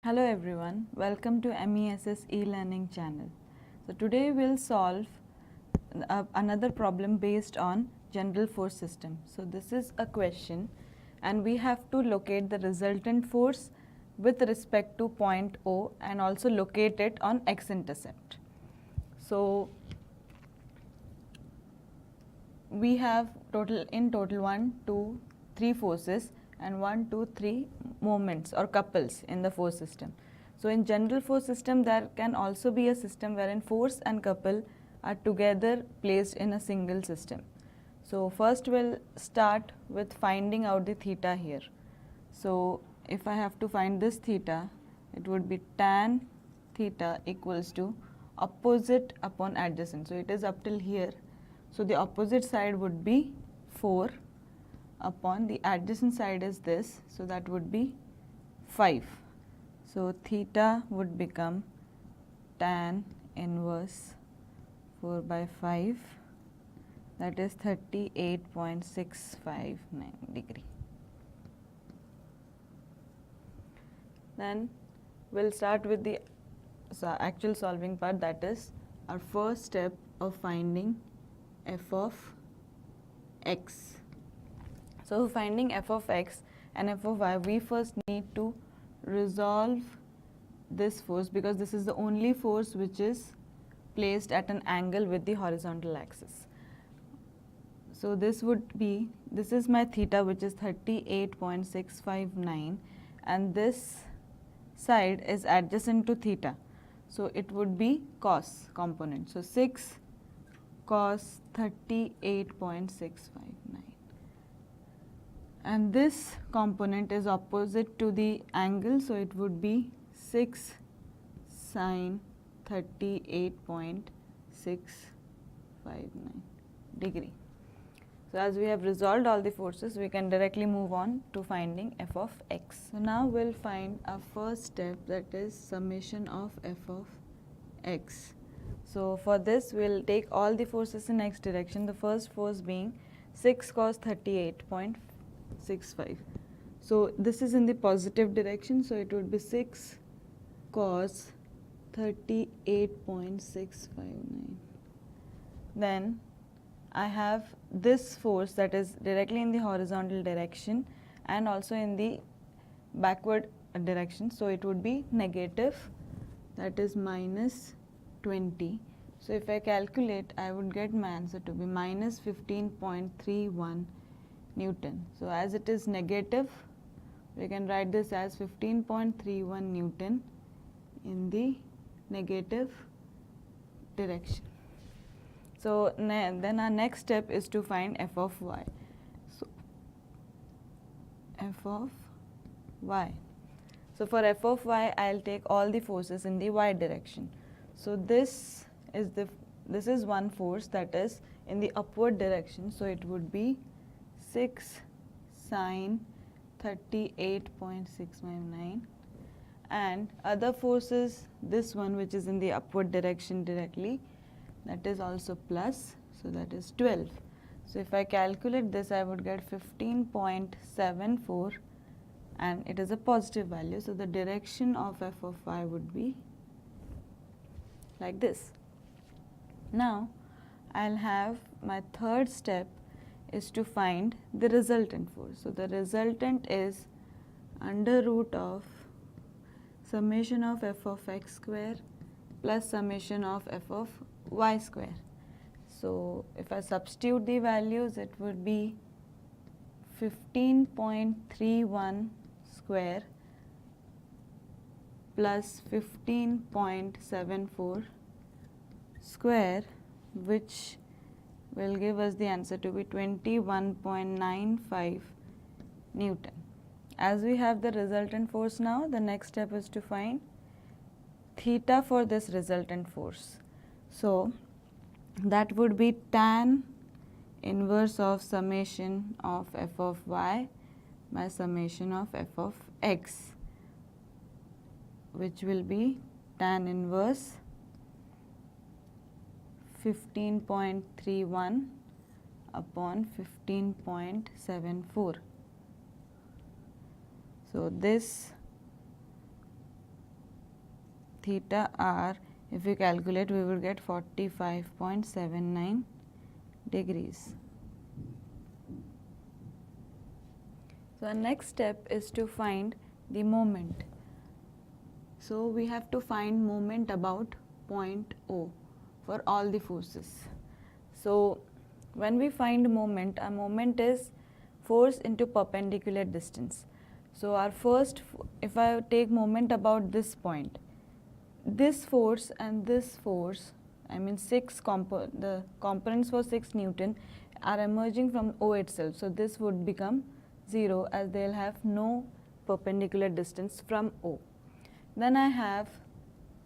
Hello everyone, welcome to MESS e-learning channel. So today we'll solve another problem based on general force system. So this is a question and we have to locate the resultant force with respect to point O and also locate it on x-intercept. So we have in total 1, 2, 3 forces and 1, 2, 3 moments or couples in the force system. So in general force system there can also be a system wherein force and couple are together placed in a single system. So first we'll start with finding out the theta here. So if I have to find this theta, it would be tan theta equals to opposite upon adjacent. So it is up till here. So the opposite side would be 4 upon the adjacent side is this, so that would be 5. So theta would become tan inverse 4 by 5, that is 38.659 degree. Then we'll start with the actual solving part, that is our first step of finding f of x. So finding f of x and f of y, we first need to resolve this force because this is the only force which is placed at an angle with the horizontal axis. So this is my theta, which is 38.659, and this side is adjacent to theta. So it would be cos component. So 6 cos 38.659. And this component is opposite to the angle, so it would be 6 sin 38.659 degree. So as we have resolved all the forces, we can directly move on to finding f of x. So now we'll find our first step, that is summation of f of x. So for this we'll take all the forces in x direction, the first force being 6 cos 38.65. So this is in the positive direction, so it would be 6 cos 38.659. Then I have this force that is directly in the horizontal direction and also in the backward direction, so it would be negative, that is minus 20. So if I calculate, I would get my answer to be minus 15.31 Newton. So as it is negative, we can write this as 15.31 Newton in the negative direction. So then our next step is to find f of y. So f of y. So for f of y, I'll take all the forces in the y direction. So this is one force that is in the upward direction, so it would be 6 sin 38.659, and other forces, this one which is in the upward direction directly, that is also plus, so that is 12. So if I calculate this, I would get 15.74, and it is a positive value, so the direction of f of y would be like this. Now I'll have my third step is to find the resultant force. So the resultant is under root of summation of f of x square plus summation of f of y square. So if I substitute the values, it would be 15.31 square plus 15.74 square, which will give us the answer to be 21.95 Newton. As we have the resultant force now, the next step is to find theta for this resultant force. So that would be tan inverse of summation of f of y by summation of f of x, which will be tan inverse 15.31 upon 15.74. So this theta r, if we calculate, we will get 45.79 degrees. So our next step is to find the moment. So we have to find moment about point O for all the forces. So when we find moment, a moment is force into perpendicular distance. So our first, if I take moment about this point, this force and this force, I mean the components for 6 Newton are emerging from O itself. So this would become 0 as they will have no perpendicular distance from O. Then I have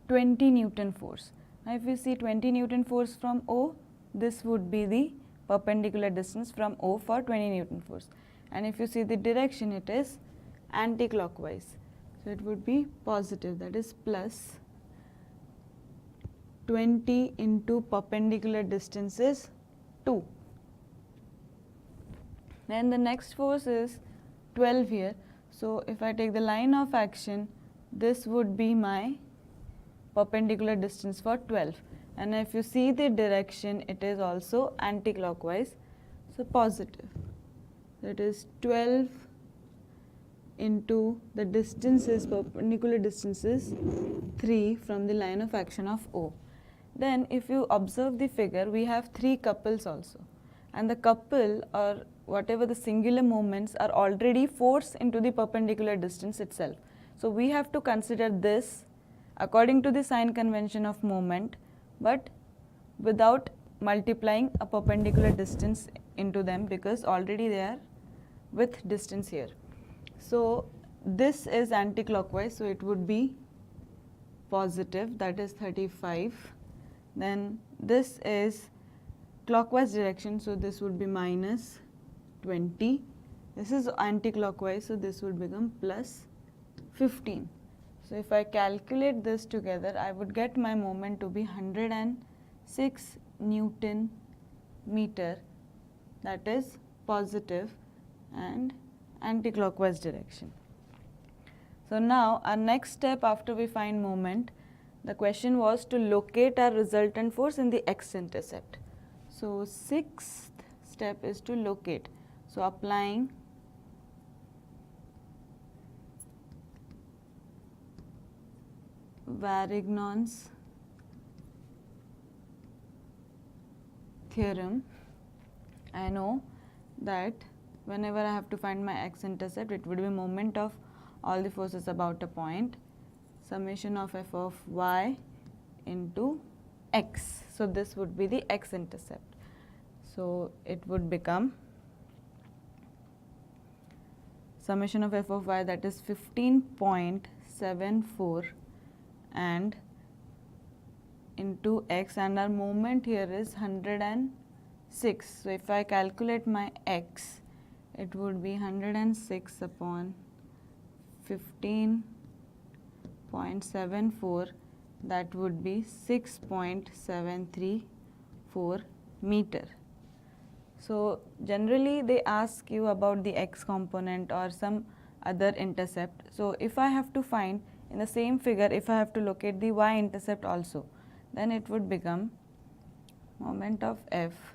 20 Newton force. Now if we see 20 Newton force from O, this would be the perpendicular distance from O for 20 Newton force. And if you see the direction, it is anti-clockwise. So it would be positive, that is plus 20 into perpendicular distance is 2. Then the next force is 12 here. So if I take the line of action, this would be my perpendicular distance for 12. And if you see the direction, it is also anti-clockwise, so positive. So it is 12 into the distance is perpendicular distance is 3 from the line of action of O. Then if you observe the figure, we have 3 couples also, and the couple or whatever the singular moments are already forced into the perpendicular distance itself. So we have to consider this according to the sign convention of moment, but without multiplying a perpendicular distance into them, because already they are with distance here. So this is anti-clockwise, so it would be positive, that is 35. Then this is clockwise direction, so this would be minus 20. This is anti-clockwise, so this would become plus 15. So if I calculate this together, I would get my moment to be 106 Newton meter, that is positive and anti-clockwise direction. So now our next step after we find moment, the question was to locate our resultant force in the x-intercept. So sixth step is to locate. So applying Varignon's theorem, I know that whenever I have to find my x-intercept, it would be moment of all the forces about a point, summation of f of y into x. So this would be the x-intercept. So it would become summation of f of y, that is 15.74 and into x, and our moment here is 106. So if I calculate my x, it would be 106 upon 15.74, that would be 6.734 meter. So generally they ask you about the x component or some other intercept. So if I have to find in the same figure, if I have to locate the y-intercept also, then it would become moment of f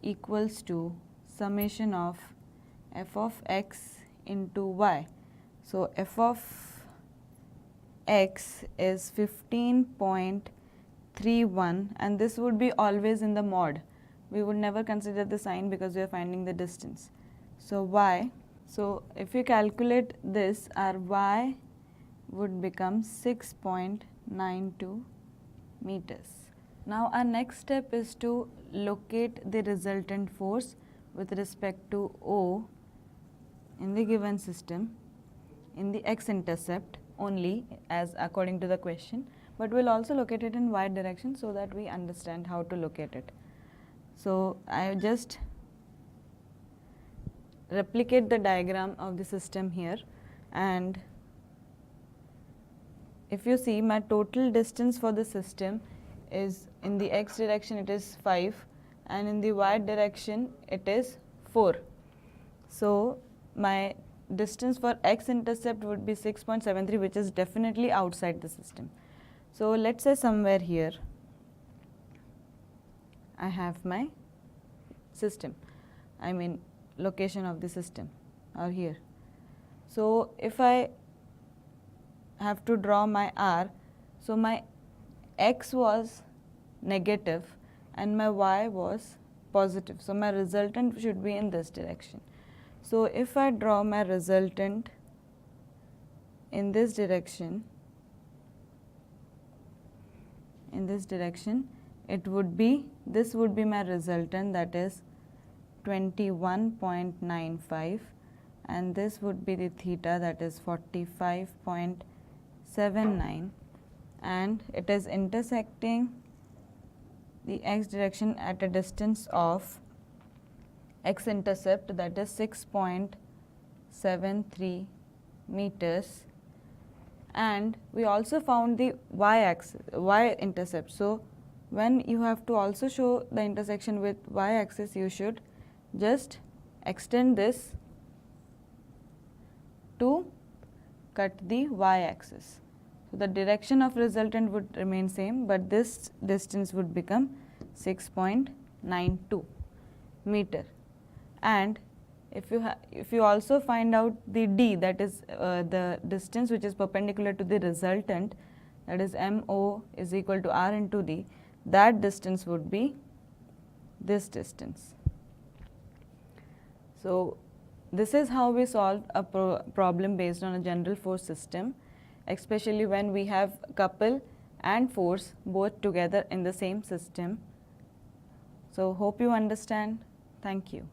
equals to summation of f of x into y. So f of x is 15.31, and this would be always in the mod. We would never consider the sign because we are finding the distance. So y, so if you calculate this, our y would become 6.92 meters. Now our next step is to locate the resultant force with respect to O in the given system in the x-intercept only, as according to the question, but we'll also locate it in y direction so that we understand how to locate it. So I just replicate the diagram of the system here, and if you see, my total distance for the system is in the x direction it is 5 and in the y direction it is 4. So my distance for x-intercept would be 6.73, which is definitely outside the system. So let's say somewhere here I have my system, I mean location of the system, or here. So if I have to draw my R, so my X was negative and my Y was positive. So my resultant should be in this direction. So if I draw my resultant in this direction, it would be, this would be my resultant, that is 21.95, and this would be the theta, that is 45.79, and it is intersecting the x direction at a distance of x intercept, that is 6.73 meters, and we also found the y intercept. So when you have to also show the intersection with y axis, you should just extend this to cut the y axis. So the direction of resultant would remain same, but this distance would become 6.92 meter. And if you also find out the d, that is the distance which is perpendicular to the resultant, that is MO is equal to R into D, that distance would be this distance. So this is how we solve a problem based on a general force system, especially when we have couple and force both together in the same system. So hope you understand. Thank you.